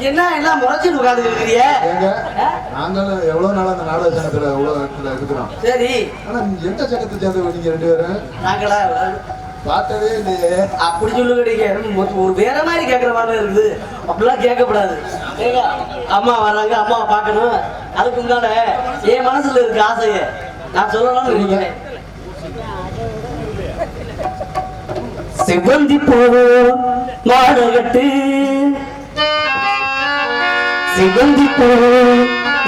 என்ன எல்லாம் முறைச்சிட்டு உட்காந்துருக்கிறிய? நாங்களும் எவ்வளவு நாள் அந்த நாடக சங்கத்துல எவ்வளவு இருக்கிறோம். சரி, ஆனா எந்த சங்கத்தை சேர்ந்து நீங்க 2 பேரும்? நாங்களா பார்த்ததே இல்லையே. அப்படி சொல்லுங்க, ஒரு வேற மாதிரி கேட்கற மாதிரி இருக்குது. அப்படிலாம் கேட்கக்கூடாது. அம்மா வராங்க, அம்மாவை பார்க்கணும். அதுக்கு முன்னால என் மனசுல இருக்கு ஆசையை நான் சொல்லலாம்னு நினைக்கிறேன். செவ்வந்தி போவோ மாடகட்டு, செவ்வந்தி போவோ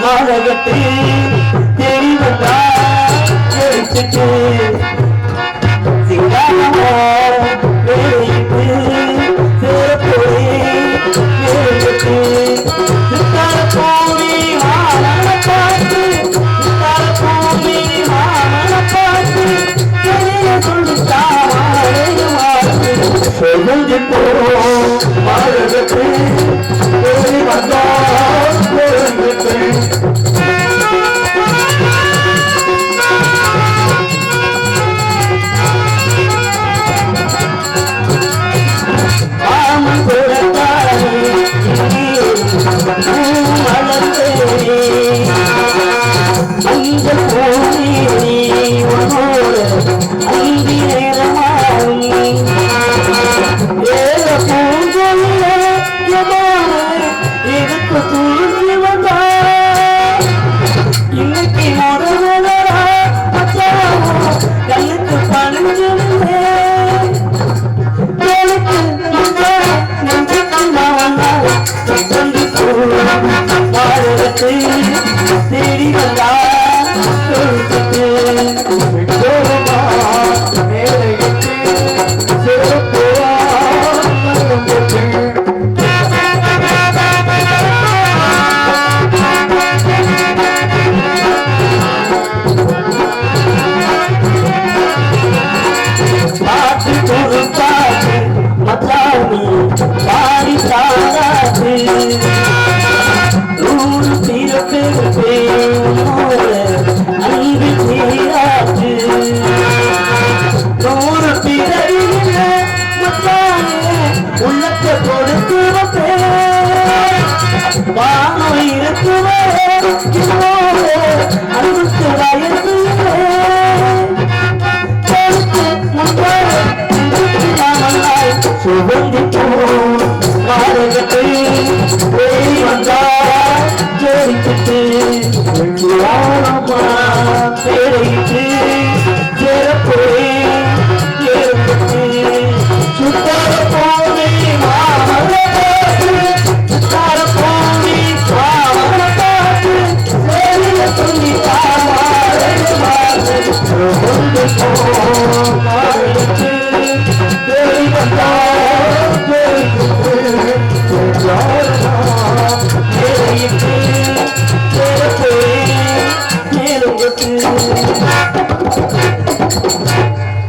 மாடகட்டு, தெரிவதா தெரிச்சிட்டு சிங்காரமோ வேலையிட்டு சேரப்போய் வேலையிட்டு சித்தார பூமி மாமன பார்த்து, சித்தார பூமி மாமன பார்த்து தெரிய சொல்லிட்டா செவ்வந்தி போவோம் மாடகட்டு, தெரிவதா தெரிச்சிட்டு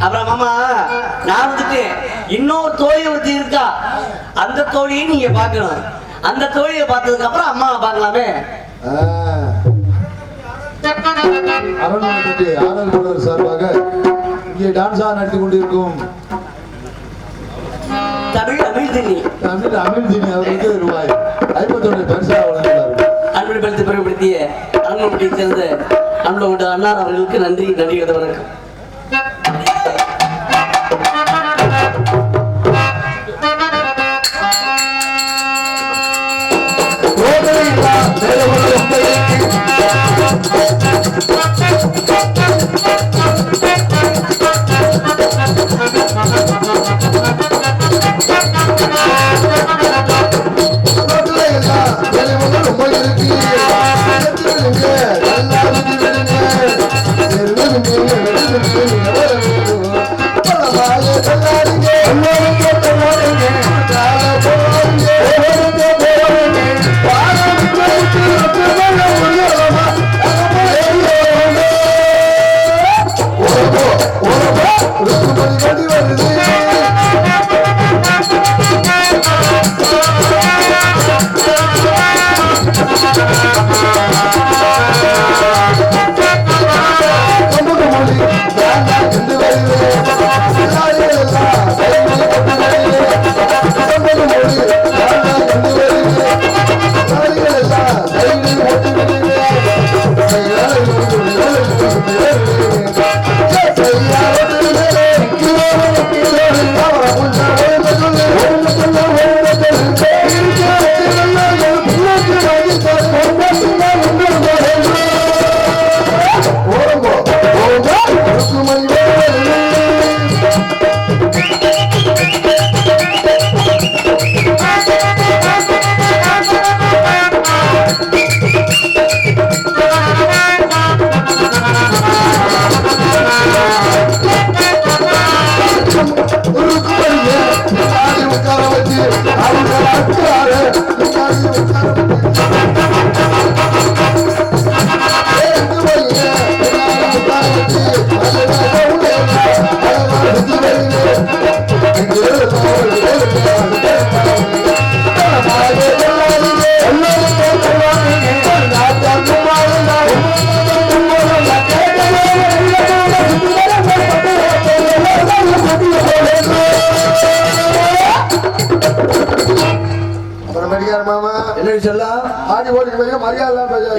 அப்புறம் மாமா நான் வந்துட்டு இன்னொரு தோழி ஒருத்தி இருக்கா, அந்த தோழியை நீங்க பாக்கணும். அந்த தோழியை பார்த்ததுக்கு அப்புறம் அம்மாவை பார்க்கலாமே. அருள்மொழி ஆனந்த் சார்பாக இங்கே டான்ஸா நடத்தி கொண்டிருக்கும் தமிழ் அமிழ்தினி அவருக்கு ரூபாய் 51 பரிசாக வழங்குகிறார். அன்புபடுத்தி பெருமைப்படுத்திய அருள்மொழியை சேர்ந்த அன்பு அண்ணார் அவர்களுக்கு நன்றி வணக்கம்.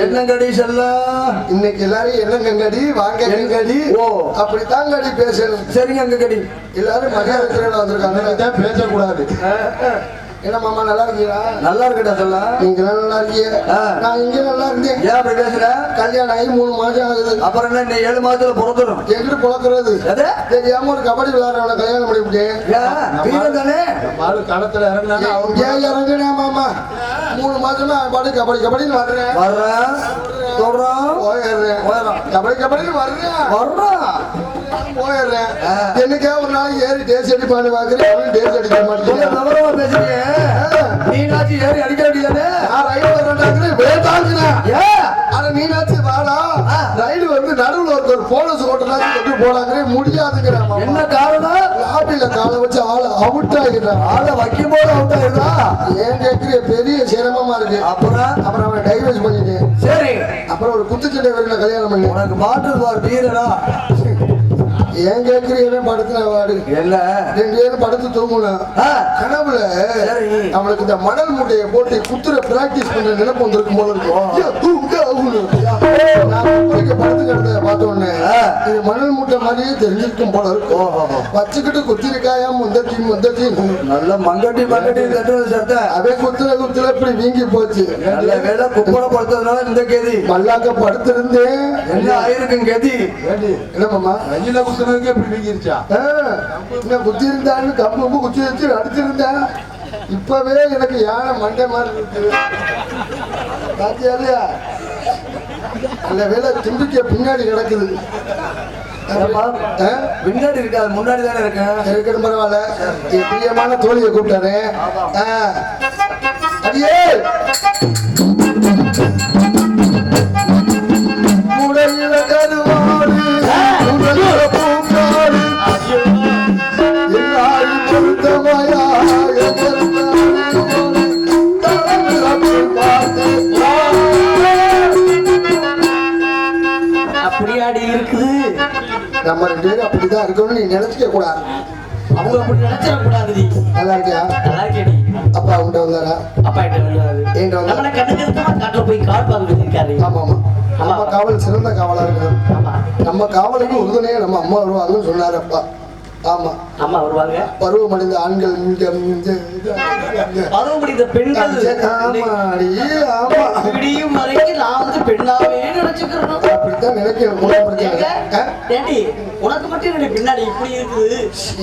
என்னங்கடி செல்லம் இன்னைக்கு எல்லாரும் என்னங்கடி வாங்க கங்கடி ஓ அப்படித்தான் கடி பேசணும் சரிங்க அங்கடி எல்லாரும் மகாவித்திரன் வந்திருக்காங்க பேசக்கூடாது என்ன மாமா நல்லா இருக்கீங்களா நல்லா இருக்கட்டா சொல்ல நீங்க நல்லா இருக்கீங்க நான் இங்க நல்லா இருந்தேன் ஏன் அப்படி பேசுற கல்யாணம் ஆகி 3 மாசம் ஆகுது அப்புறம் என்ன இந்த 7 மாசத்துல பிறந்துடும் எங்கிட்டு பிறக்கிறது தெரியாம ஒரு கபடி விளையாடுறவன கல்யாணம் பண்ணி விட்டேன் தானே களத்துல இறங்கினா மாமா 3 மாசமா பாட்டு கபடின்னு வர்றேன் கபடின்னு போயிடுறேன் என்னைக்கே ஒரு நாள் ஏறி டேஸ் அடிப்பான்னு பாக்குறேன் டேஸ் அடிக்க மாட்டேன் பேசுறீங்க நீனாச்சு ஏறி அடிக்க வேண்டியதானே நான் ரயில் வரேன் நீனாச்சு வாடா ரயில் வந்து நடுவுல ஒரு போலீஸ் ஓட்டுறாங்க போடாங்க முடியாதுங்கிற என்ன காரணம் லாபில காலை வச்சு ஆளை அவுட் ஆகிடுறான் ஆளை வைக்கும் போது அவுட் ஆகிடுறா ஏன் கேட்கிற பெரிய சிரமமா இருக்கு அப்புறம் அவனை டைவர்ஸ் பண்ணிட்டேன் சரி அப்புறம் ஒரு குத்துச்சண்டை வரல கல்யாணம் பண்ணி உனக்கு பாட்டு பார் வீரனா ஏன் கேட்கிறீங்க படுத்து வாடு இல்ல 2 பேரும் படுத்து தூங்கணும் கனவுல அவனுக்கு இந்த மணல் மூட்டையை போட்டு குத்துற பிராக்டிஸ் பண்ற நினைப்பு வந்திருக்கும் போல இருக்கும் படுத்து கிடந்த பார்த்த உடனே இது மணல் மூட்டை மாதிரியே தெரிஞ்சிருக்கும் போல இருக்கும் வச்சுக்கிட்டு குத்திருக்காயா முந்தத்தி நல்ல மங்கட்டி சத்த அதே குத்துல இப்படி வீங்கி போச்சு நல்ல வேலை குப்பரை படுத்ததுனால இந்த கேதி மல்லாக்க படுத்திருந்தேன் என்ன ஆயிருக்கும் கேதி என்னமாமா ரயில குத்துனதுக்கு எப்படி வீங்கிருச்சா குத்தி இருந்தான்னு கம்பு குத்தி வச்சு அடிச்சிருந்தேன் இப்பவே எனக்கு யானை மண்டை மாதிரி இருக்கு பாத்தியா இல்லையா அந்த வேலை தும்பிக்க பின்னாடி கிடக்குது பின்னாடி இருக்காது முன்னாடி தானே இருக்கணும் பரவாயில்ல பிரியமான தோழியை கூப்பிட்டாரு அடியே உடலில கருவாடு உடலில பூக்காடு எல்லாரும் பொருத்தமாயா அப்படியாடி இருக்குது நம்ம 2 பேரும் அப்படிதான் இருக்கணும்னு நீ நினைச்சுக்க கூடாது அவங்க அப்படி நினைச்சிட கூடாது நீ நல்லா இருக்கியா நல்லா இருக்கேடி அப்பா உண்ட வந்தாரா அப்பா கிட்ட வந்தாரு எங்க வந்தா நம்ம கண்டுக்கிறதுமா காட்டுல போய் கால் பார்க்க இருக்காரு ஆமா நம்ம காவல் சிறந்த காவலா இருக்கு நம்ம காவலுக்கு உறுதுணையா நம்ம அம்மா வருவாங்கன்னு சொன்னாரு அப்பா ஆமா அம்மா வருவாங்க பருவமடைந்த ஆண்கள் பருவமடைந்த பெண்கள் விடியும் வரைக்கும் நான் வந்து பெண்ணாவே நினைச்சுக்கிறேன் அப்படித்தான் நினைக்கிறேன் உனக்கு மட்டும் பின்னாடி இப்படி இருக்குது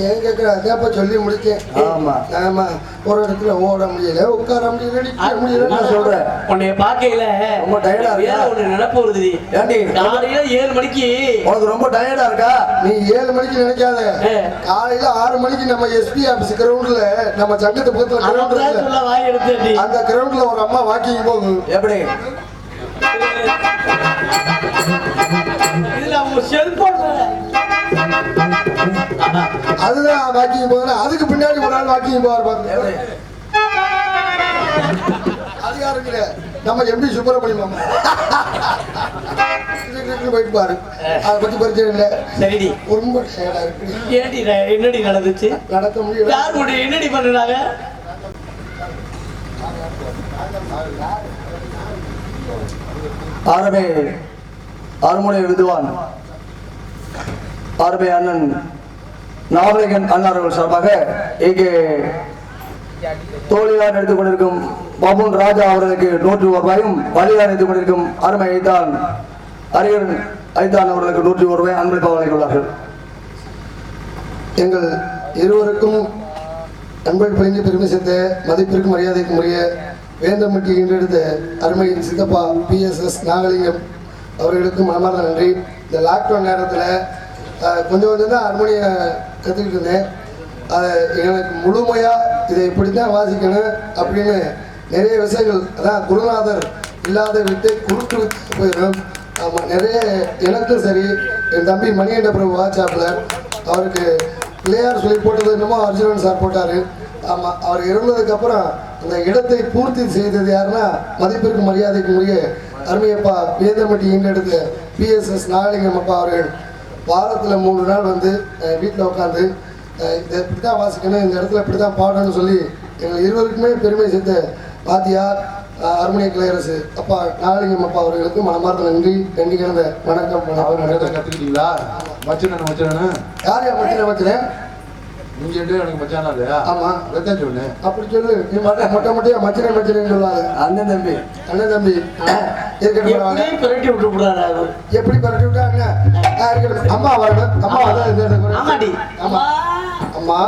ஏன் கேட்கறப்ப சொல்லி முடிச்சேன் ஆமா ஆமா ஒரு இடத்துல ஓட முடியல உட்கார முடியல நிக்க முடியல நான் சொல்றேன் உன்னைய பாக்கையில ரொம்ப டயர்டா இருக்கா ஒரு நினைப்பு வருது காலையில 7 மணிக்கு உனக்கு ரொம்ப டயர்டா இருக்கா நீ 7 மணிக்கு நினைக்காத காலையில 6 மணிக்கு நம்ம எஸ்பி ஆபீஸ் கிரவுண்ட்ல நம்ம சங்கத்து பக்கத்துல கிரவுண்ட் இருக்கு அந்த கிரவுண்ட்ல ஒரு அம்மா வாக்கிங் போகுது எப்படி இதுல அவங்க செல்போன் அதுதான் வாக்கிங் போகுது அதுக்கு பின்னாடி ஒரு நாள் வாக்கிங் போவார் பாருங்க அது யாருங்கிற நம்ம எம்பி சுப்பிரமணியம் போயிட்டு பாரு அதை பத்தி பிரச்சனை இல்லை சரிடி ரொம்ப டயர்டா இருக்கு என்னடி நடந்துச்சு நடக்க முடியல யார் என்னடி பண்ணுறாங்க ஆரம்பே ஆறுமுனை விதுவான் ஆரம்பே அண்ணன் நாவலகன் அண்ணார்கள் சார்பாக இங்கே தோழியார் எடுத்துக் கொண்டிருக்கும் பபுன் ராஜா அவர்களுக்கு 100 ரூபாயும் வழியார் எடுத்துக் கொண்டிருக்கும் அருமை ஐத்தான் அரியன் ஐத்தான் அவர்களுக்கு 100 ரூபாய் அன்பளிப்பாக வழங்கியுள்ளார்கள் எங்கள் இருவருக்கும் அன்பள் பணிந்து பெருமை சேர்த்த மதிப்பிற்கும் மரியாதைக்கும் உரிய வேந்தமட்டி ஈன்றெடுத்த அருமையின் சித்தப்பா PSS நாகலிங்கம் அவர்களுக்கும் மனமார்ந்த நன்றி. இந்த லாக்டவுன் நேரத்தில் கொஞ்சம் தான் ஹார்மோனியை கற்றுக்கிட்டு இருந்தேன். அதை எனக்கு முழுமையாக இதை இப்படி தான் வாசிக்கணும் அப்படின்னு நிறைய விஷயங்கள் அதான் குருநாதர் இல்லாத விட்டு குறுக்கு போயிடும். ஆமாம், நிறைய எனக்கும் சரி என் தம்பி மணிகண்ட பிரபு வாட்ஸ்அப்பில் அவருக்கு பிள்ளையார் சொல்லி போட்டது என்னமோ அர்ஜுனன் சார் போட்டார். ஆமாம், அவர் இறந்ததுக்கப்புறம் அந்த இடத்தை பூர்த்தி செய்தது யாருன்னா மதிப்பிற்கு மரியாதைக்கு உரிய அருமையப்பா வேந்தமட்டி ஈன்றெடுத்த PSS நாகலிங்கம் அப்பா அவர்கள் வாரத்தில் 3 நாள் வந்து வீட்டில் உட்காந்து இதை இப்படி தான் வாசிக்கணும், இந்த இடத்துல இப்படி தான் பாடணும்னு சொல்லி எங்கள் இருவருக்குமே பெருமை சேர்த்த பாத்தியார் அருமனை கிளையரசு அப்பா நாகலிங்கம் அப்பா அவர்களுக்கு மனமார்ந்த நன்றி நன்றி கிடந்த வணக்கம். அவர் நிறைய கத்துக்கிட்டீங்களா? மச்சனு யார் யார் மச்சினேன் நீங்க எனக்கு மச்சானா இல்லையா? ஆமா அதான் சொன்னேன். அப்படி சொல்லு. நீ மொட்டையா மச்சினேன்னு சொல்லாது. அண்ணன் தம்பி பிரட்டி விட்டு விடாது. எப்படி பிரட்டி விட்டாங்க? அம்மா வரணும். அம்மா ஆமாடி. ஆமா அம்மா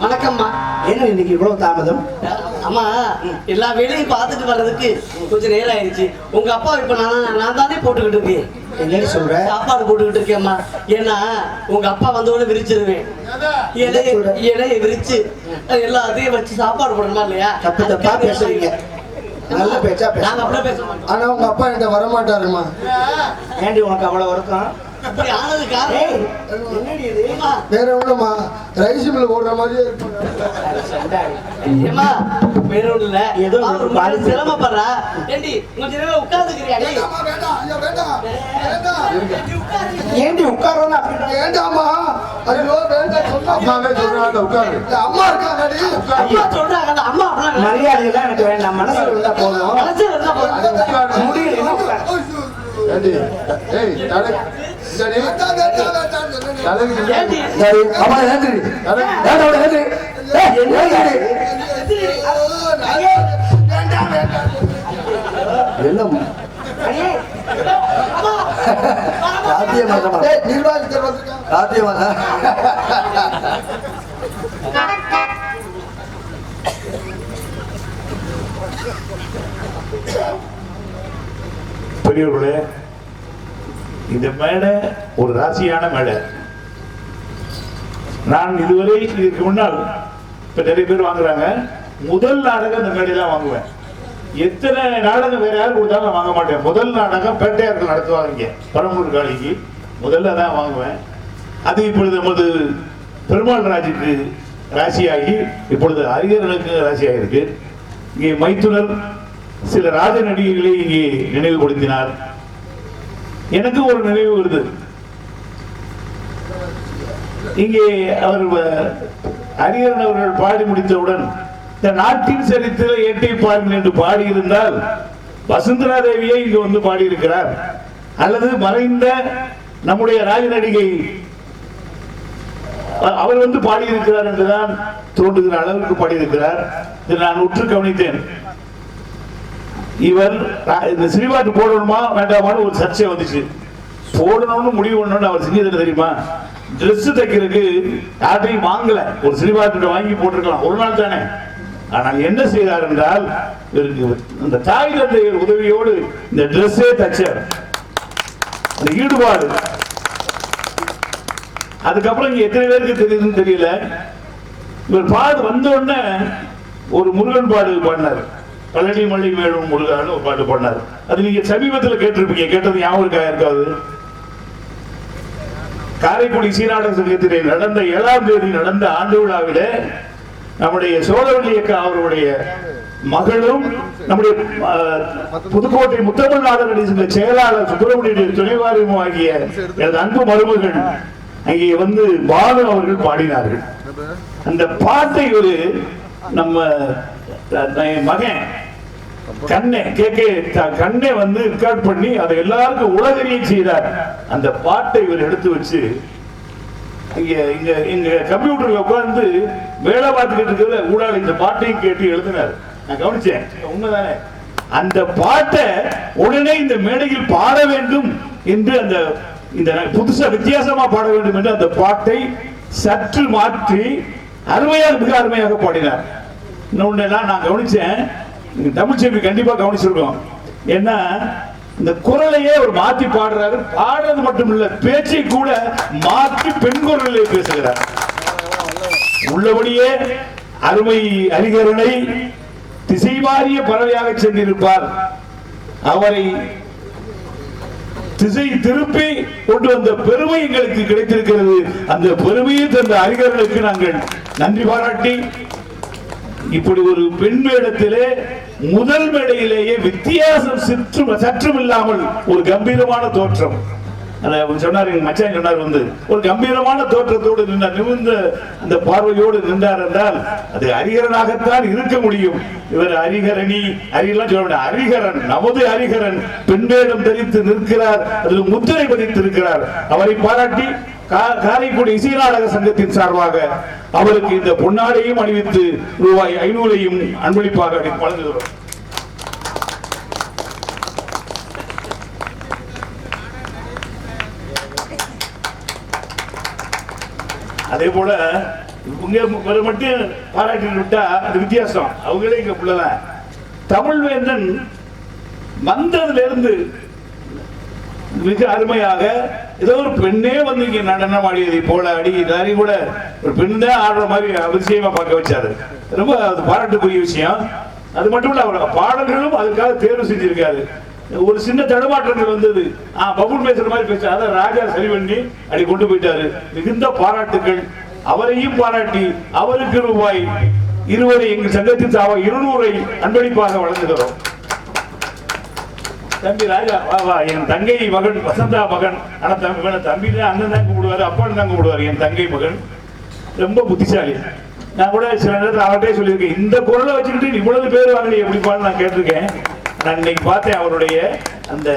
வணக்கம்மா. என்ன இன்னைக்கு இவ்வளவு தாமதம்? அம்மா எல்லா வேலையும் பார்த்துட்டு வர்றதுக்கு கொஞ்சம் நேரம் ஆயிடுச்சு. உங்க அப்பா இப்ப நான் தானே போட்டுக்கிட்டு இருக்கேன். என்னன்னு சொல்ற? சாப்பாடு போட்டுக்கிட்டு இருக்கேம்மா. ஏன்னா உங்க அப்பா வந்தோட விரிச்சிருவேன். இலையை விரிச்சு எல்லாத்தையும் வச்சு சாப்பாடு போடணுமா இல்லையா? தப்பு தப்பா பேசுறீங்க. நல்ல பேச்சா பேச. நாங்க அப்படியே பேசுவோம். ஆனா உங்க அப்பா என்கிட்ட வரமாட்டாருமா. ஏண்டி உனக்கு அவ்வளவு வருத்தம்? அப்படி ஆனது காரணம் வேற ஒண்ணுமா, ரைஸ் மில் ஓடுற மாதிரியே ஏமா வேற ஒண்ணு இல்ல. ஏதோ ஒரு பாதி சிரமப்படுறா. ஏண்டி கொஞ்ச நேரம் உட்கார்ந்துக்கிறியா? ஏண்டி உட்கார்றா? வேண்டாமா. ஐயோ வேண்டாம் சொன்னா அம்மாவே சொல்றாங்க உட்காரு. அம்மா இருக்காங்கடி. அம்மா சொல்றாங்க. அம்மா மரியாதை எல்லாம் எனக்கு வேண்டாம். மனசுல இருந்தா போதும். மனசுல இருந்தா போதும். முடியல. ஏண்டி ஏய் தலை சரி ஏண்டி சரி அம்மா ஏண்டி ஏண்டா ஏண்டி என்ன சாத்தியமாக சாத்தியமாக பெரியவர்களே, இந்த மேடை ஒரு ராசியான மேடை. நான் இதுவரை இதற்கு முன்னால் இப்ப நிறைய பேர் வாங்குறாங்க. முதல் நாடகம் இந்த மேடையெல்லாம் வாங்குவேன். எத்தனை நாடகம் வேற யாரும் கொடுத்தாலும் நான் வாங்க மாட்டேன். முதல் நாடகம் பேட்டையார்கள் நடத்துவாங்க இங்க பரம்பூர் காளிக்கு. முதல்ல தான் வாங்குவேன். அது இப்பொழுது நமது பெருமாள் ராஜுக்கு ராசியாகி இப்பொழுது ஹரிஹரனுக்கு ராசியாகிருக்கு. இங்கே மைத்துனர் சில ராஜ நடிகைகளை இங்கே நினைவுபடுத்தினார். எனக்கு ஒரு நினைவு வருது. இங்கே அவர் ஹரிஹரன் அவர்கள் பாடி முடித்தவுடன் இந்த நாட்டின் சரித்திர ஏட்டை பாருங்கள் என்று பாடியிருந்தால் வசுந்தரா தேவியை இங்கு வந்து பாடியிருக்கிறார். அல்லது மறைந்த நம்முடைய ராஜ நடிகை அவர் வந்து பாடியிருக்கிறார் என்றுதான் தோன்றுகிற அளவுக்கு பாடியிருக்கிறார். இதை நான் உற்று கவனித்தேன். இவர் இந்த சினிமாட்டு போடணுமா வேண்டாமான்னு ஒரு சர்ச்சை வந்துச்சு. போடணும்னு முடிவு பண்ணணும்னு அவர் செஞ்சது தெரியுமா? ட்ரெஸ் தைக்கிறதுக்கு யார்ட்டையும் வாங்கல. ஒரு சினிமாட்டு வாங்கி போட்டிருக்கலாம், ஒரு நாள் தானே. ஆனால் என்ன செய்தார் என்றால், இந்த தாய் தந்தையர் உதவியோடு இந்த ட்ரெஸ்ஸே தச்சார். அந்த ஈடுபாடு. அதுக்கப்புறம் இங்க எத்தனை பேருக்கு தெரியுதுன்னு தெரியல, இவர் பாடு வந்த உடனே ஒரு முருகன் பாடு பாடினார். பழனி மல்லி மேலும் முருகான்னு ஒரு பாட்டு பாடினார். அது நீங்க சமீபத்தில் கேட்டிருப்பீங்க. கேட்டது ஞாபகம் இருக்காது? காரைக்குடி சீனாட சங்கத்திலே நடந்த 7ஆம் தேதி நடந்த ஆண்டு விழாவிலே நம்முடைய சோழவள்ளி அக்கா அவருடைய மகளும் நம்முடைய புதுக்கோட்டை முத்தமிழ்நாடு நடிகர் செயலாளர் சுப்பிரமணிய துணைவாரியம் ஆகிய எனது அன்பு மருமகள் அங்கே வந்து பாலு அவர்கள் பாடினார்கள். அந்த பாட்டை ஒரு நம்ம மகன் கண்ணே வந்து ரெக்கார்ட் பண்ணி அதை எல்லாருக்கும் உலகறிய செய்தார். அந்த பாட்டை இவர் எடுத்து வச்சு இங்க கம்ப்யூட்டர்ல உட்கார்ந்து வேலை பார்த்துக்கிட்டு இருக்கிற ஊடால இந்த பாட்டையும் கேட்டு எழுதினார். நான் கவனிச்சேன். உண்மைதானே? அந்த பாட்டை உடனே இந்த மேடையில் பாட வேண்டும் என்று இந்த புதுசா வித்தியாசமா பாட வேண்டும் என்று அந்த பாட்டை சற்று மாற்றி அருமையாக மிக அருமையாக பாடினார். இன்னொன்னெல்லாம் நான் கவனிச்சேன். தமிழ் செல்வி கண்டிப்பா கவனிச்சிருக்கோம். ஏன்னா இந்த குரலையே ஒரு மாத்தி பாடுறாரு. பாடுறது மட்டும் இல்ல, பேச்சை கூட மாற்றி பெண் குரலிலே பேசுகிறார். உள்ளபடியே அருமை அறிஞரனை திசை மாறிய பறவையாக சென்றிருப்பார். அவரை திசை திருப்பி கொண்டு வந்த பெருமை எங்களுக்கு கிடைத்திருக்கிறது. அந்த பெருமையை தந்த அறிஞர்களுக்கு நாங்கள் நன்றி பாராட்டி, இப்படி ஒரு பெண் வேடத்திலே முதல் மேடையிலேயே வித்தியாசம் சற்றும் இல்லாமல் ஒரு கம்பீரமான தோற்றம் சொன்னார். எங்க மச்சான் சொன்னார், வந்து ஒரு கம்பீரமான தோற்றத்தோடு நிமிர்ந்த அந்த பார்வையோடு நின்றார் என்றால் அது அரிகரனாகத்தான் இருக்க முடியும். இவர் அரிகரணி அரியெல்லாம் சொல்ல முடியாது. அரிகரன், நமது அரிகரன் பெண் வேடம் தரித்து நிற்கிறார். அதில் முத்திரை பதித்திருக்கிறார். அவரை பாராட்டி காரைக்குடி இசை நாடக சங்கத்தின் சார்பாக அவருக்கு இந்த பொன்னாடையும் அணிவித்து ரூபாய் 500ஐயும் அன்பளிப்பாக வழங்குகிறோம். அதே போல இங்க மட்டும் பாராட்டி விட்டா அது வித்தியாசம். அவங்களே இங்க பிள்ளைதான். தமிழ்வேந்தன் வந்ததுல இருந்து மிக அருமையாக ஏதோ ஒரு பெண்ணே வந்து இங்க நடனம் ஆடியதை போல அடி கூட ஒரு பெண் தான் ஆடுற மாதிரி அவசியமா பார்க்க வச்சாரு. ரொம்ப பாராட்டுக்குரிய விஷயம். அது மட்டும் இல்ல, அவரோட பாடல்களும் அதுக்காக தேர்வு செஞ்சிருக்காரு. ஒரு சின்ன தடுமாற்றங்கள் வந்தது. பபுல் பேசுற மாதிரி பேச அதை ராஜா சரி பண்ணி அடி கொண்டு போயிட்டாரு. மிகுந்த பாராட்டுகள். அவரையும் பாராட்டி அவருக்கு ரூபாய் 20 எங்கள் சங்கத்தின் சார்பாக 200ஐ அன்பளிப்பாக வழங்குகிறோம். தம்பி ராஜா வா. என் தங்கை மகன் வசந்தா மகன். ஆனா தம்பி தான் அண்ணன் தான் கூப்பிடுவாரு, அப்பான்னு தான் கூப்பிடுவாரு. என் தங்கை மகன் ரொம்ப புத்திசாலி. நான் கூட சில நேரத்தில் அவர்கிட்டே சொல்லியிருக்கேன், இந்த குரலை வச்சுக்கிட்டு இவ்வளவு பேர் வாங்கி எப்படிப்பான்னு நான் கேட்டிருக்கேன். நான் இன்னைக்கு பார்த்தேன் அவருடைய அந்த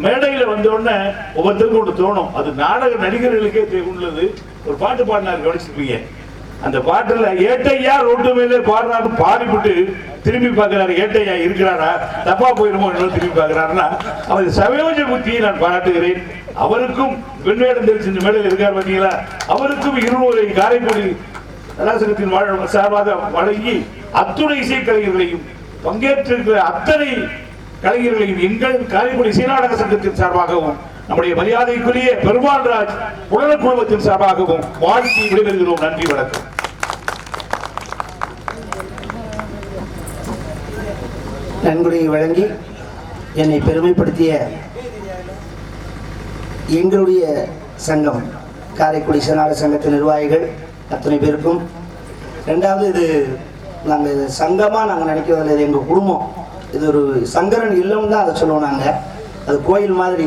மேடையில வந்த உடனே ஒவ்வொருத்தருக்கும் ஒன்று தோணும். அது நாடக நடிகர்களுக்கே உள்ளது. ஒரு பாட்டு பாடினார், கவனிச்சிருப்பீங்க. அந்த பாட்டுல ஏட்டையா ரோட்டு மேலே பாடுறாரு, பாடிவிட்டு திரும்பி பார்க்கிறாரு. ஏட்டையா இருக்கிறாரா, தப்பா போயிருமோ என்று திரும்பி பார்க்கிறாருன்னா அவர் சமயோஜ புத்தியை நான் பாராட்டுகிறேன். அவருக்கும் பெண் வேடம் தெரிச்சு இந்த மேடையில் இருக்கார் பார்த்தீங்களா, அவருக்கும் 200 காரைக்குடி கலாசங்கத்தின் சார்பாக வழங்கி அத்துணை இசைக்கலைஞர்களையும் பங்கேற்றிருக்கிற அத்தனை கலைஞர்களையும் எங்கள் காரைக்குடி சீனாடக சங்கத்தின் சார்பாகவும் நம்முடைய மரியாதைக்குரிய பெருமாள் ராஜ் உடல் குழுமத்தின் சார்பாகவும் வாழ்த்தி விடைபெறுகிறோம். நன்றி, வணக்கம். நன்கொடை வழங்கி என்னை பெருமைப்படுத்திய எங்களுடைய சங்கம் காரைக்குடி சீனாடக சங்கத்தின் நிர்வாகிகள் அத்தனை பேருக்கும். ரெண்டாவது, இது நாங்கள் சங்கமாக நாங்கள் நினைக்கிறதில்ல, இது எங்கள் குடும்பம். இது ஒரு சங்கரன் இல்லம் தான் அதை சொல்லுவோம். நாங்கள் அது கோயில் மாதிரி.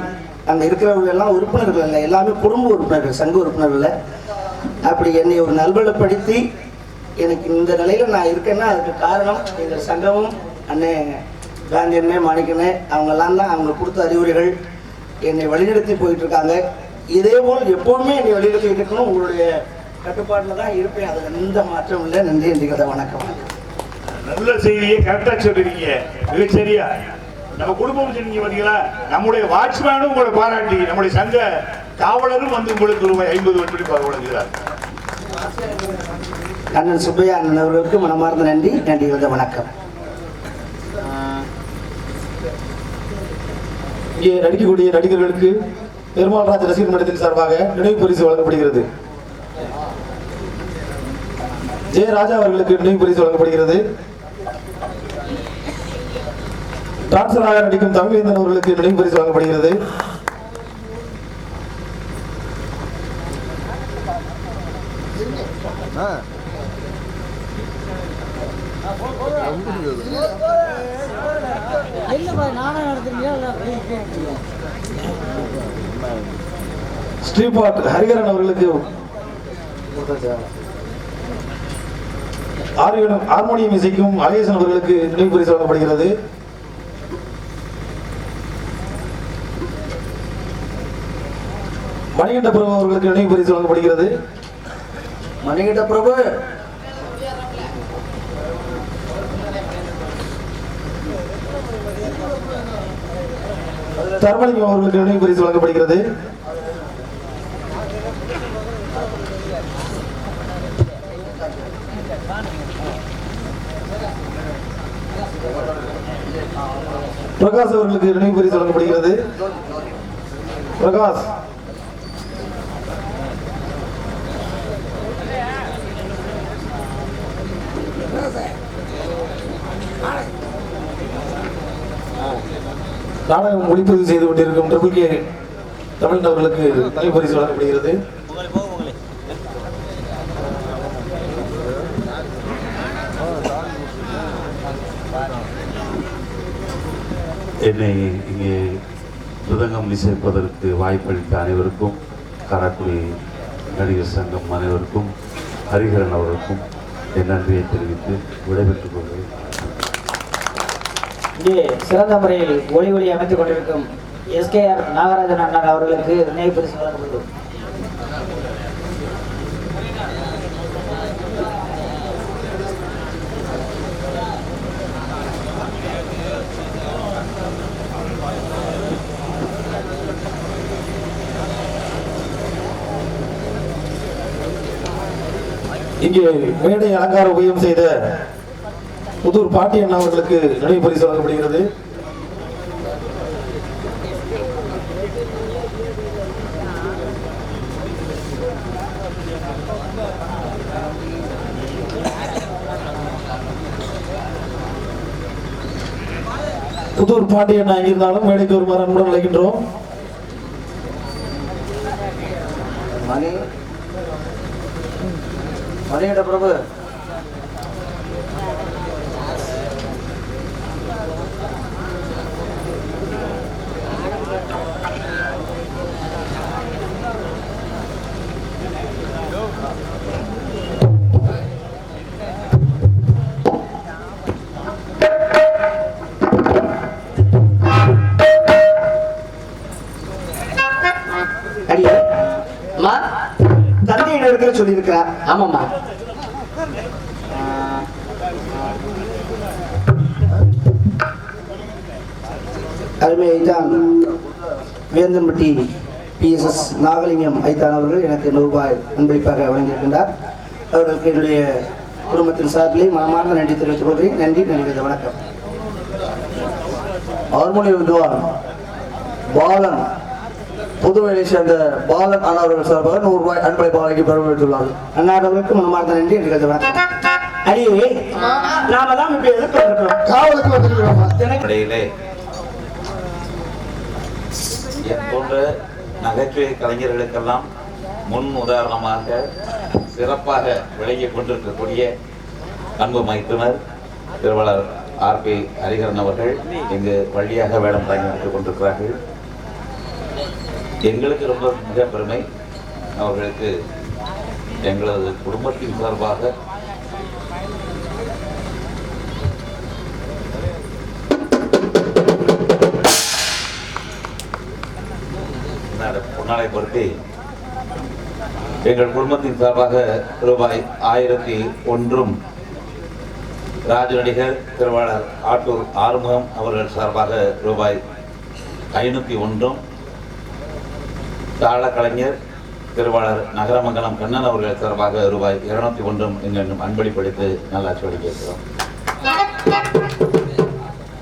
அங்கே இருக்கிறவர்கள் எல்லாம் உறுப்பினர்கள் இல்லை, எல்லாமே குடும்ப உறுப்பினர்கள், சங்க உறுப்பினர்கள். அப்படி என்னை ஒரு நல்வழிப்படுத்தி எனக்கு இந்த நிலையில் நான் இருக்கேன்னா அதுக்கு காரணம் எங்கள் சங்கமும் அண்ணன் காந்தி அண்ணே, மாணிக்கண்ணே, அவங்கெல்லாம் தான் அவங்க கொடுத்த அறிவுரைகள் என்னை வழிநடத்தி போயிட்டு இருக்காங்க. இதே போல் எப்போதுமே என்னை வழிநடத்தி இருக்கணும். உங்களுடைய கட்டுப்பாட்டில் தான் இருப்பேன். அது எந்த மாற்றம் இல்லை. நன்றி. என்கிற வணக்கம். நல்ல செய்தியை கரெக்டா சொல்றீங்க. மிக சரியா. நம்ம குடும்பம் சொன்னீங்க பாத்தீங்களா, நம்முடைய வாட்ச்மேனும் உங்களை பாராட்டி, நம்முடைய சங்க காவலரும் வந்து உங்களுக்கு ரூபாய் 50 வெற்றி வழங்குகிறார். அண்ணன் சுப்பையா அண்ணன் அவர்களுக்கு மனமார்ந்த நன்றி. நன்றி வந்த வணக்கம். இங்கே நடிக்கக்கூடிய நடிகர்களுக்கு பெருமாள் ராஜ் ரசிகர் மன்றத்தின் சார்பாக நினைவு பரிசு வழங்கப்படுகிறது. ஜெயராஜா அவர்களுக்கு நினைவு பரிசு வழங்கப்படுகிறது. டிரான்ஸ்ஃபராக நடிக்கும் தமிழ்வேந்தன் அவர்களுக்கு நினைவு பரிசு வழங்கப்படுகிறது. ஸ்ரீபாட் ஹரிகரன் அவர்களுக்கு ஹார்மோனியம் இசைக்கும் அழகேசன் அவர்களுக்கு நினைவு பரிசு வழங்கப்படுகிறது. மணிகண்ட பிரபு அவர்களுக்கு நினைவு பரிசு வழங்கப்படுகிறது. மணிகண்ட பிரபு தர்மலிங்கம் அவர்களுக்கு நினைவு பரிசு வழங்கப்படுகிறது. பிரகாஷ் அவர்களுக்கு நினைவு பரிசு வழங்கப்படுகிறது. பிரகாஷ் நாடகம் ஒளிப்பதிவு செய்து கொண்டிருக்கும் ட்ரிபிள் கே தமிழ் அவர்களுக்கு நினைவு பரிசு வழங்கப்படுகிறது. என்னை இங்கே மிருதங்கம் இசைப்பதற்கு வாய்ப்பளித்த அனைவருக்கும், காரைக்குடி நடிகர் சங்கம் அனைவருக்கும், ஹரிஹரன் அவர்களுக்கும் என் நன்றியை தெரிவித்து விடைபெற்றுக் கொள்கிறேன். இங்கே சிறந்த முறையில் ஒளி அமைத்துக் கொண்டிருக்கும் SKR நாகராஜன் அண்ணன் அவர்களுக்கு நினைவு பரிசு வழங்கப்படுகிறது. இங்கே மேடை அலங்கார உபயம் செய்த புதூர் பாட்டியண்ணா அவர்களுக்கு நினைவு பரிசு வழங்கப்படுகிறது. புதூர் பாட்டியண்ணா எங்கிருந்தாலும் மேடைக்கு வருமாறு அன்புடன் அழைக்கின்றோம். மணிகண்ட பிரபு அடியே அம்மா தந்தையின் இடத்துல சொல்லியிருக்கிறார். ஆமாம்மா. அருமை ஐத்தான் வேந்தன்பட்டி PSS நாகலிங்கம் ஐத்தான் அவர்கள் எனக்கு 100 ரூபாய் அன்பளிப்பாக வழங்கியிருக்கின்றார். அவர்களுக்கு என்னுடைய குடும்பத்தின் சார்பிலே மனமார்ந்த நன்றி தெரிவித்துக் கொள்கிறேன். நன்றி. நன்றி. வணக்கம். ஹார்மோனியம் வித்வான் பாலன், புதுவையை சேர்ந்த பாலன் அண்ணா அவர்கள் சார்பாக 100 ரூபாய் அன்பளிப்பாக வழங்கி பெற்றுள்ளார்கள். அண்ணா அவர்களுக்கு மனமார்ந்த நன்றி. நன்றி. வணக்கம். அடியே நாம தான் இப்ப எதிர்த்து இருக்கிறோம். காவலுக்கு வந்திருக்கிறோம். இடையிலே போன்ற நகைச்சுவை கலைஞர்களுக்கெல்லாம் முன் உதாரணமாக சிறப்பாக விளங்கிக் கொண்டிருக்கக்கூடிய அன்பு மைத்துனர் திருவள்ளுவர் RP ஹரிஹரன் அவர்கள் இங்கு வழியாக வேடம் தாங்கி வந்துக் கொண்டிருக்கிறார்கள். எங்களுக்கு ரொம்ப மிக பெருமை. அவர்களுக்கு எங்களது குடும்பத்தின் சார்பாக பொன்னாடை பொருத்தி எங்கள் குடும்பத்தின் சார்பாக ரூபாய் 1001 ராஜு நடிகர் திருவாளர் ஆட்டூர் ஆறுமுகம் அவர்கள் சார்பாக ரூபாய் 501 தாள கலைஞர் திருவாளர் நகரமங்கலம் கண்ணன் அவர்கள் சார்பாக ரூபாய் 201 எங்களும் அன்பளிப்பளித்து நல்லாட்சி வழங்கியிருக்கிறோம்.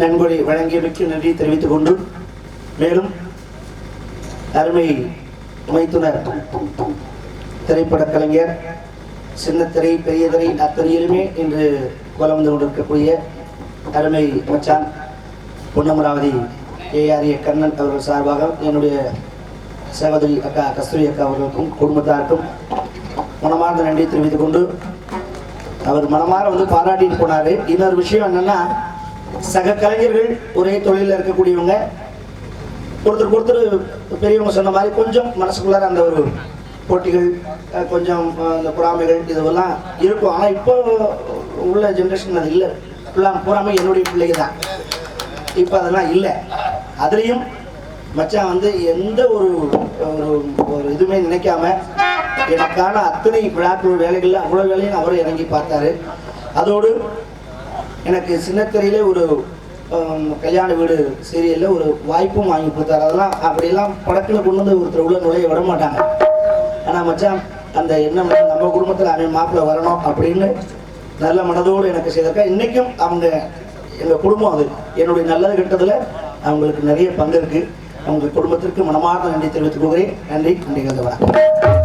நன்கொடை வழங்கியமைக்கு நன்றி தெரிவித்துக் கொண்டு மேலும் அருமை மைத்துனர் திரைப்பட கலைஞர் சின்னத்திரை பெரியதிரை அத்தனையிலுமே இன்று குலம் கொண்டிருக்கக்கூடிய அருமை மச்சான் பொன்னமராவதி ஏஆரிய கண்ணன் அவர்கள் சார்பாக என்னுடைய சகோதரி அக்கா கஸ்தூரி அக்கா அவர்களுக்கும் குடும்பத்தாருக்கும் மனமார்ந்த நன்றி தெரிவித்துக் கொண்டு அவர் மனமாற பாராட்டிட்டு போனாரு. இன்னொரு விஷயம் என்னன்னா, சக கலைஞர்கள் ஒரே தொழிலில் இருக்கக்கூடியவங்க ஒருத்தருக்கு ஒருத்தர் பெரியவங்க சொன்ன மாதிரி கொஞ்சம் மனசுக்குள்ளார அந்த ஒரு போட்டிகள் கொஞ்சம் இந்த பொறாமைகள் இதுவெல்லாம் இருக்கும். ஆனால் இப்போ உள்ள ஜென்ரேஷன் அது இல்லை. பூராமல் என்னுடைய பிள்ளைங்க தான். இப்போ அதெல்லாம் இல்லை. அதுலேயும் மச்சான் எந்த ஒரு இதுவுமே நினைக்காம எனக்கான அத்தனை விழாக்கள் வேலைகளில் அவ்வளோ வேலையும் அவரும் இறங்கி பார்த்தாரு. அதோடு எனக்கு சின்னத்திரையிலே ஒரு கல்யாண வீடு சீரியலில் ஒரு வாய்ப்பும் வாங்கி கொடுத்தாரு. அதெல்லாம் அப்படியெல்லாம் படக்குன்னு கொண்டு வந்து ஒருத்தர் உள்ள நுழைய விட மாட்டாங்க. ஆனால் மச்சான் அந்த எண்ணம் நம்ம குடும்பத்தில் அவன் மாப்பிள்ளை வரணும் அப்படின்னு நல்ல மனதோடு எனக்கு செய்திருக்கா. இன்றைக்கும் அவங்க எங்கள் குடும்பம் அது என்னுடைய நல்லது கெட்டதில் அவங்களுக்கு நிறைய பங்கு இருக்குது. அவங்க குடும்பத்திற்கு மனமார்ந்த நன்றி தெரிவித்துக் கொள்கிறேன். நன்றி. நன்றி. வணக்கம்.